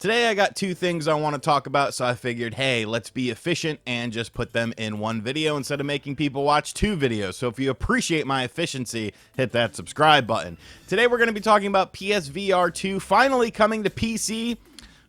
Today I got two things I want to talk about, so I figured, hey, let's be efficient and just put them in one video instead of making people watch two videos. So if you appreciate my efficiency, hit that subscribe button. Today we're going to be talking about PSVR 2 finally coming to PC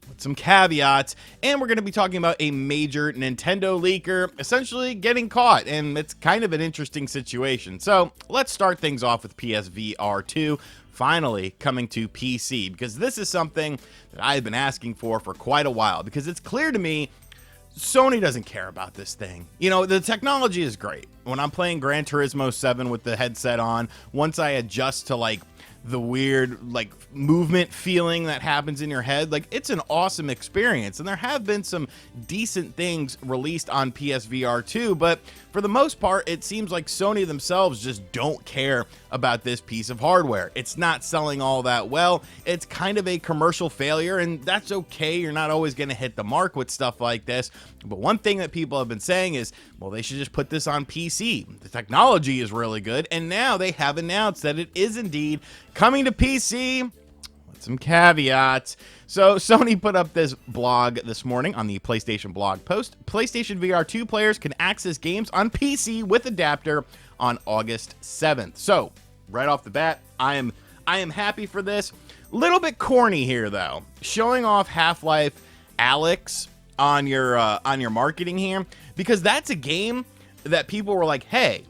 with some caveats, and we're going to be talking about a major Nintendo leaker essentially getting caught, and it's kind of an interesting situation. So let's start things off with PSVR 2 finally coming to PC, because this is something that I've been asking for quite a while, because it's clear to me Sony doesn't care about this thing. You know, the technology is great. When I'm playing Gran Turismo 7 with the headset on, once I adjust to like the weird like movement feeling that happens in your head, like it's an awesome experience. And there have been some decent things released on PSVR 2, but for the most part it seems like Sony themselves just don't care about this piece of hardware. It's not selling all that well. It's kind of a commercial failure, and that's okay. You're not always going to hit the mark with stuff like this. But one thing that people have been saying is, well, they should just put this on PC. The technology is really good, and now they have announced that it is indeed coming to PC with some caveats. So Sony put up this blog this morning on the PlayStation blog post. PlayStation VR 2 players can access games on PC with adapter on August 7th. So right off the bat, I am happy for this. Little bit corny here though, showing off Half-Life Alyx on your marketing here, because that's a game that people were like, hey,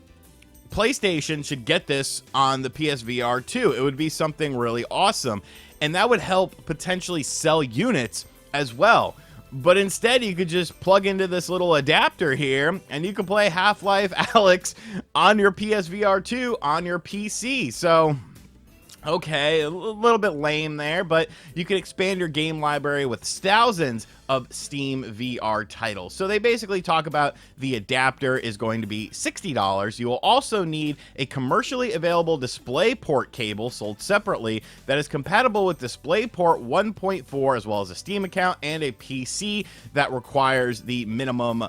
PlayStation should get this on the PSVR 2. It would be something really awesome, and that would help potentially sell units as well. But instead, you could just plug into this little adapter here, and you can play Half-Life Alyx on your PSVR 2 on your PC. So okay, a little bit lame there, but you can expand your game library with thousands of Steam VR titles. So they basically talk about the adapter is going to be $60. You will also need a commercially available DisplayPort cable sold separately that is compatible with DisplayPort 1.4, as well as a Steam account and a PC that requires the minimum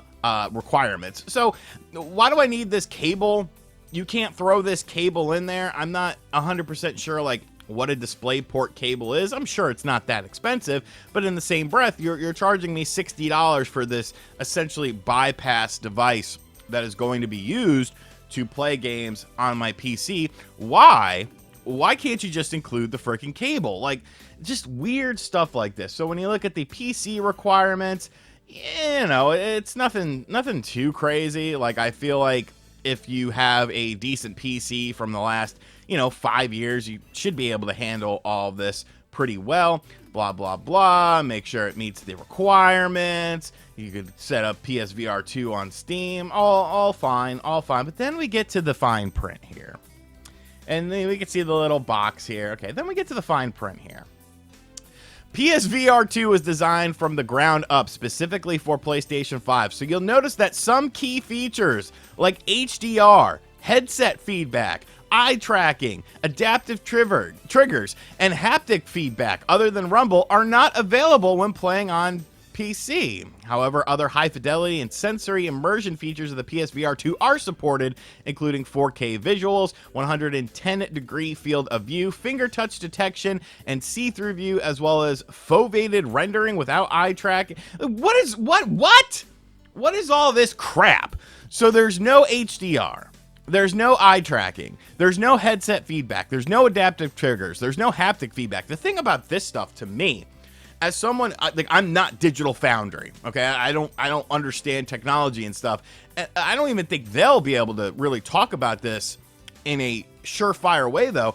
requirements. So why do I need this cable? You can't throw this cable in there. I'm not 100% sure like what a DisplayPort cable is. I'm sure it's not that expensive, but in the same breath, you're charging me $60 for this essentially bypass device that is going to be used to play games on my PC. Why can't you just include the freaking cable? Like, just weird stuff like this. So when you look at the PC requirements, you know, it's nothing too crazy. Like, I feel like if you have a decent PC from the last, 5 years, you should be able to handle all of this pretty well. Blah, blah, blah. Make sure it meets the requirements. You could set up PSVR 2 on Steam. All fine, all fine. But then we get to the fine print here. And then we can see the little box here. Okay, then we get to the fine print here. PSVR 2 was designed from the ground up specifically for PlayStation 5, so you'll notice that some key features like HDR, headset feedback, eye tracking, adaptive triggers, and haptic feedback other than rumble are not available when playing on PC. However, other high fidelity and sensory immersion features of the PSVR 2 are supported, including 4K visuals, 110-degree field of view, finger touch detection, and see-through view, as well as foveated rendering without eye tracking. What is all this crap? So there's no HDR. There's no eye tracking. There's no headset feedback. There's no adaptive triggers. There's no haptic feedback. The thing about this stuff to me, as someone like, I'm not Digital Foundry, okay? I don't understand technology and stuff. I don't even think they'll be able to really talk about this in a surefire way, though.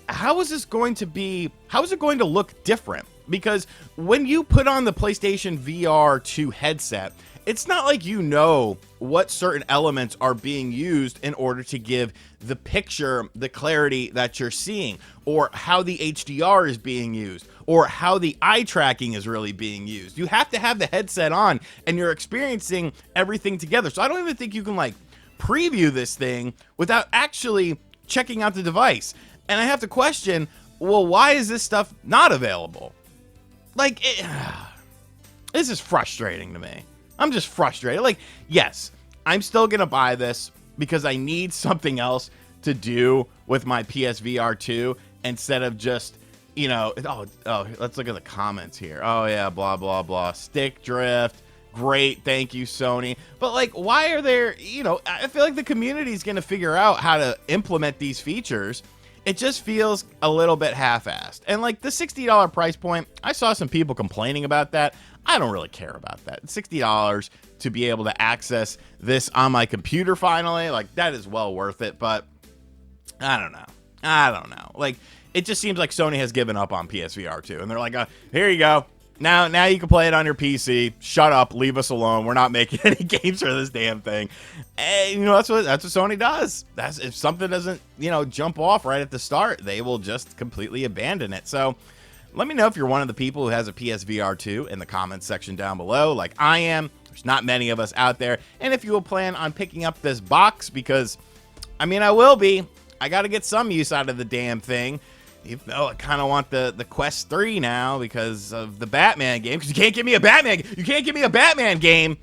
How is it going to look different? Because when you put on the PlayStation VR 2 headset, it's not like you know what certain elements are being used in order to give the picture the clarity that you're seeing, or how the HDR is being used, or how the eye tracking is really being used. You have to have the headset on and you're experiencing everything together. So I don't even think you can like preview this thing without actually checking out the device. And I have to question, well, why is this stuff not available? Like, this is frustrating to me. I'm just frustrated. Like, yes, I'm still going to buy this because I need something else to do with my PSVR 2 instead of just you know, let's look at the comments here. Oh yeah, blah blah blah. Stick drift, great, thank you, Sony. But like, why are there? You know, I feel like the community is gonna figure out how to implement these features. It just feels a little bit half-assed. And like the $60 price point, I saw some people complaining about that. I don't really care about that. $60 to be able to access this on my computer finally, like that is well worth it. But I don't know. Like, it just seems like Sony has given up on PSVR 2, and they're like, here you go. Now you can play it on your PC. Shut up, leave us alone. We're not making any games for this damn thing. And you know, that's what Sony does. That's if something doesn't, you know, jump off right at the start, they will just completely abandon it. So let me know if you're one of the people who has a PSVR 2 in the comments section down below, like I am. There's not many of us out there. And if you will plan on picking up this box, because I mean, I will be. I got to get some use out of the damn thing. Even though I kind of want the Quest 3 now because of the Batman game. Because you can't give me a Batman game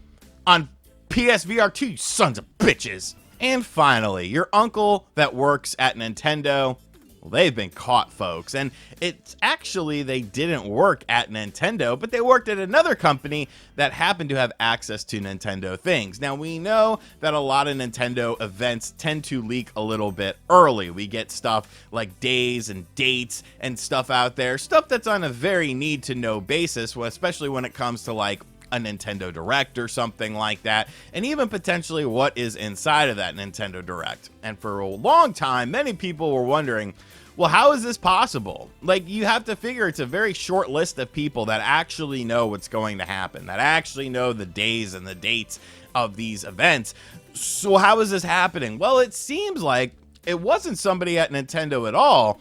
on PSVR 2, you sons of bitches. And finally, your uncle that works at Nintendo. Well, they've been caught, folks. And it's actually, they didn't work at Nintendo, but they worked at another company that happened to have access to Nintendo things. Now, we know that a lot of Nintendo events tend to leak a little bit early. We get stuff like days and dates and stuff out there, stuff that's on a very need-to-know basis, especially when it comes to like a Nintendo Direct or something like that, and even potentially what is inside of that Nintendo Direct. And for a long time, many people were wondering, well, how is this possible? Like, you have to figure it's a very short list of people that actually know what's going to happen, that actually know the days and the dates of these events. So how is this happening? Well, it seems like it wasn't somebody at Nintendo at all,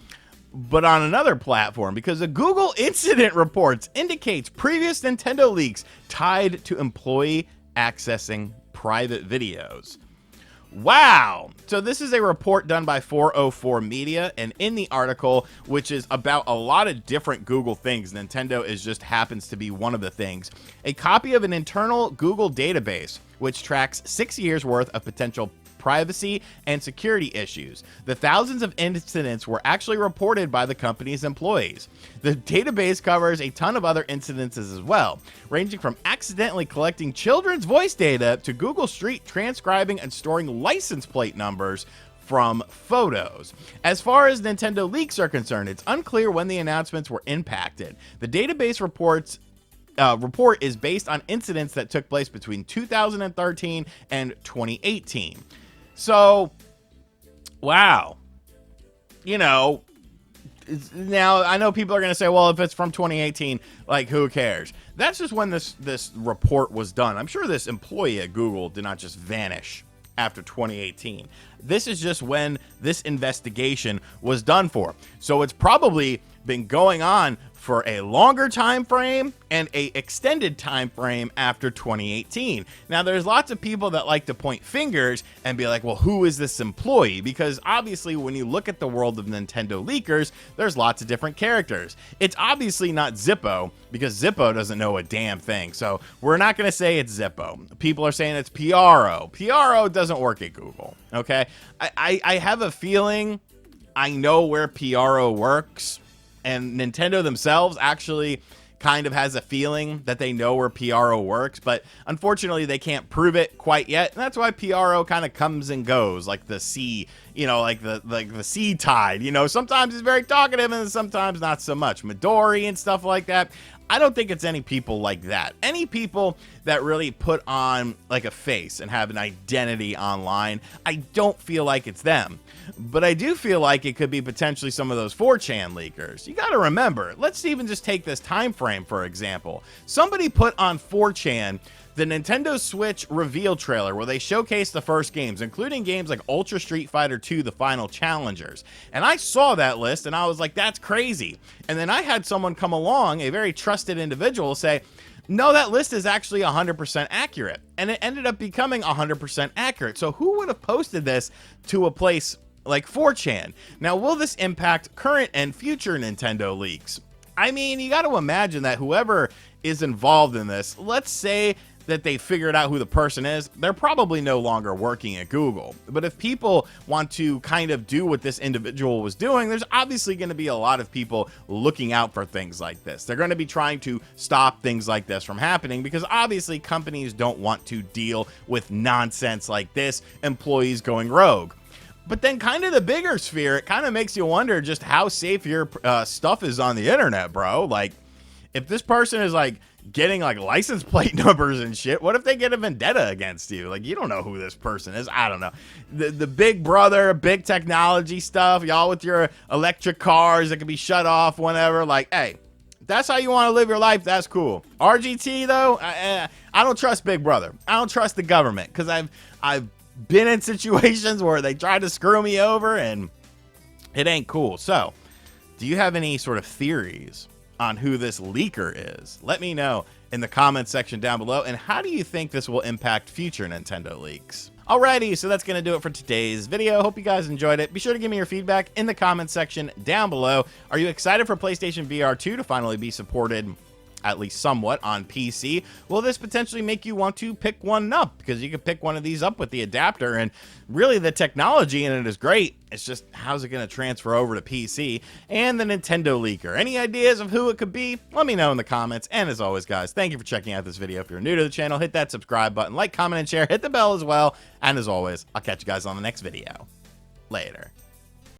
but on another platform, because a Google incident reports indicates previous Nintendo leaks tied to employee accessing private videos. Wow. So this is a report done by 404 Media, and in the article, which is about a lot of different Google things, Nintendo just happens to be one of the things, a copy of an internal Google database, which tracks 6 years worth of potential privacy and security issues. The thousands of incidents were actually reported by the company's employees. The database covers a ton of other incidences as well, ranging from accidentally collecting children's voice data to Google Street transcribing and storing license plate numbers from photos. As far as Nintendo leaks are concerned, it's unclear when the announcements were impacted. The database report is based on incidents that took place between 2013 and 2018. So, wow. You know, now I know people are going to say, well, if it's from 2018, like, who cares? That's just when this report was done. I'm sure this employee at Google did not just vanish after 2018. This is just when this investigation was done for. So it's probably been going on for a longer time frame and a extended time frame after 2018. Now, there's lots of people that like to point fingers and be like, well, who is this employee? Because obviously when you look at the world of Nintendo leakers, there's lots of different characters. It's obviously not Zippo, because Zippo doesn't know a damn thing. So we're not going to say it's Zippo. People are saying it's PRO. PRO doesn't work at Google. Okay. I have a feeling I know where PRO works, and Nintendo themselves actually kind of has a feeling that they know where PRO works, but unfortunately they can't prove it quite yet. And that's why PRO kind of comes and goes like the sea, you know, like the sea tide, you know, sometimes it's very talkative and sometimes not so much. Midori and stuff like that. I don't think it's any people like that. Any people that really put on like a face and have an identity online, I don't feel like it's them. But I do feel like it could be potentially some of those 4chan leakers. You got to remember, let's even just take this time frame, for example. Somebody put on 4chan the Nintendo Switch reveal trailer where they showcased the first games, including games like Ultra Street Fighter 2, The Final Challengers. And I saw that list and I was like, that's crazy. And then I had someone come along, a very trusted individual, say, no, that list is actually 100% accurate. And it ended up becoming 100% accurate. So who would have posted this to a place like 4chan? Now, will this impact current and future Nintendo leaks? I mean, you got to imagine that whoever is involved in this, let's say that they figured out who the person is, they're probably no longer working at Google. But if people want to kind of do what this individual was doing, there's obviously going to be a lot of people looking out for things like this. They're going to be trying to stop things like this from happening, because obviously companies don't want to deal with nonsense like this, employees going rogue. But then kind of the bigger sphere, it kind of makes you wonder just how safe your stuff is on the internet, bro. Like, if this person is like getting like license plate numbers and shit, what if they get a vendetta against you? Like, you don't know who this person is. I don't know. The big brother, big technology stuff, y'all with your electric cars that can be shut off whenever. Like, hey, that's how you want to live your life. That's cool. RGT though, I don't trust Big Brother. I don't trust the government, because I've been in situations where they tried to screw me over and it ain't cool. So, do you have any sort of theories on who this leaker is? Let me know in the comments section down below. And how do you think this will impact future Nintendo leaks? Alrighty, so that's going to do it for today's video. Hope you guys enjoyed it. Be sure to give me your feedback in the comments section down below. Are you excited for PlayStation VR 2 to finally be supported, at least somewhat, on PC? Will this potentially make you want to pick one up? Because you can pick one of these up with the adapter, and really the technology in it is great. It's just, how's it going to transfer over to PC? And the Nintendo leaker. Any ideas of who it could be? Let me know in the comments. And as always, guys, thank you for checking out this video. If you're new to the channel, hit that subscribe button, like, comment, and share. Hit the bell as well. And as always, I'll catch you guys on the next video. Later.